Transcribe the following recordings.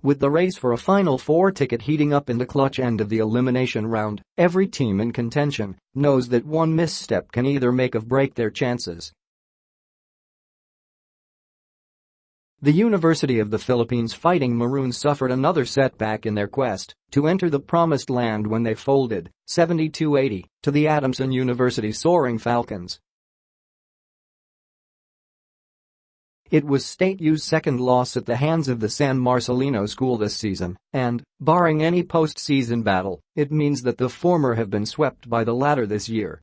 With the race for a Final Four ticket heating up in the clutch end of the elimination round, every team in contention knows that one misstep can either make or break their chances. The University of the Philippines Fighting Maroons suffered another setback in their quest to enter the promised land when they folded 72-80 to the Adamson University Soaring Falcons. It was State U's second loss at the hands of the San Marcelino school this season, and, barring any postseason battle, it means that the former have been swept by the latter this year.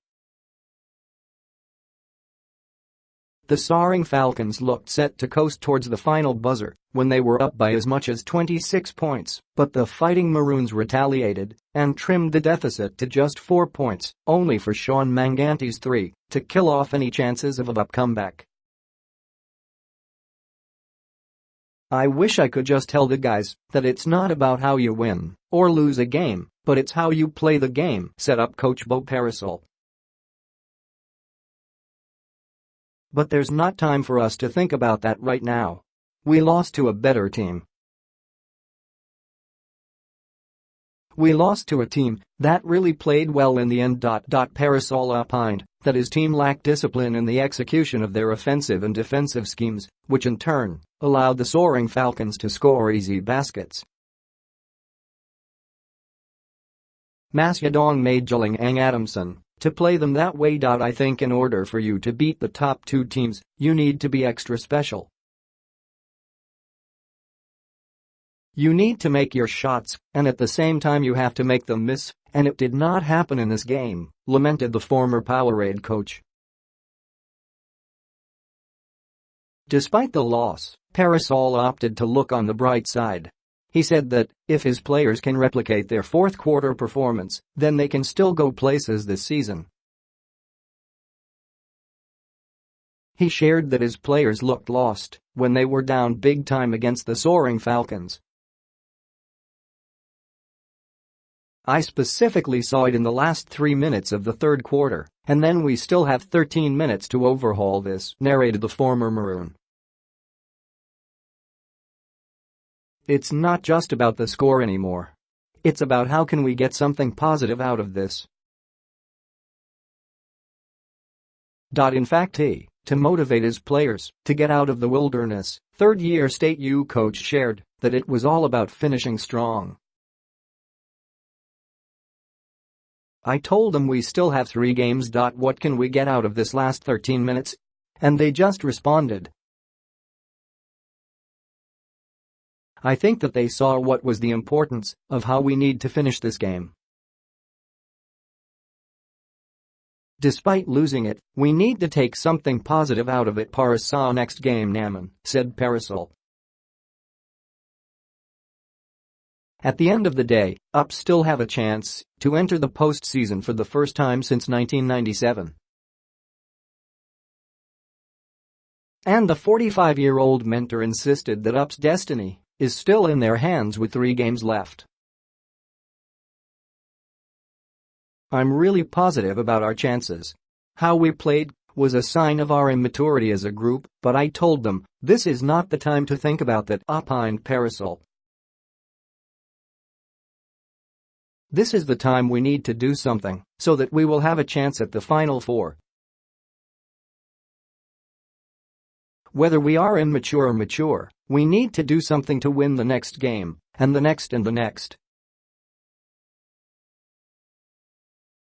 The Soaring Falcons looked set to coast towards the final buzzer when they were up by as much as 26 points, but the Fighting Maroons retaliated and trimmed the deficit to just 4 points, only for Sean Manganti's three to kill off any chances of a comeback. "I wish I could just tell the guys that it's not about how you win or lose a game, but it's how you play the game," said up coach Perasol. "But there's not time for us to think about that right now. We lost to a better team. We lost to a team that really played well in the end." Perasol opined that his team lacked discipline in the execution of their offensive and defensive schemes, which in turn allowed the Soaring Falcons to score easy baskets. "Masyadong majaling ang Adamson to play them that way. I think in order for you to beat the top two teams, you need to be extra special. You need to make your shots, and at the same time you have to make them miss, and it did not happen in this game," lamented the former Powerade coach. Despite the loss, Perasol opted to look on the bright side. He said that if his players can replicate their fourth-quarter performance, then they can still go places this season. He shared that his players looked lost when they were down big time against the Soaring Falcons. "I specifically saw it in the last 3 minutes of the third quarter, and then we still have 13 minutes to overhaul this," narrated the former Maroon. "It's not just about the score anymore. It's about how can we get something positive out of this." In fact, to motivate his players to get out of the wilderness, third-year State U coach shared that it was all about finishing strong. "I told them we still have 3 games. What can we get out of this last 13 minutes? And they just responded. I think that they saw what was the importance of how we need to finish this game. Despite losing it, we need to take something positive out of it. Perasol next game naman," said Perasol. At the end of the day, UP still have a chance to enter the postseason for the first time since 1997. And the 45-year-old mentor insisted that UP's destiny is still in their hands with 3 games left. "I'm really positive about our chances. How we played was a sign of our immaturity as a group, but I told them this is not the time to think about that," opined Perasol. "This is the time we need to do something so that we will have a chance at the Final Four. Whether we are immature or mature, we need to do something to win the next game, and the next and the next."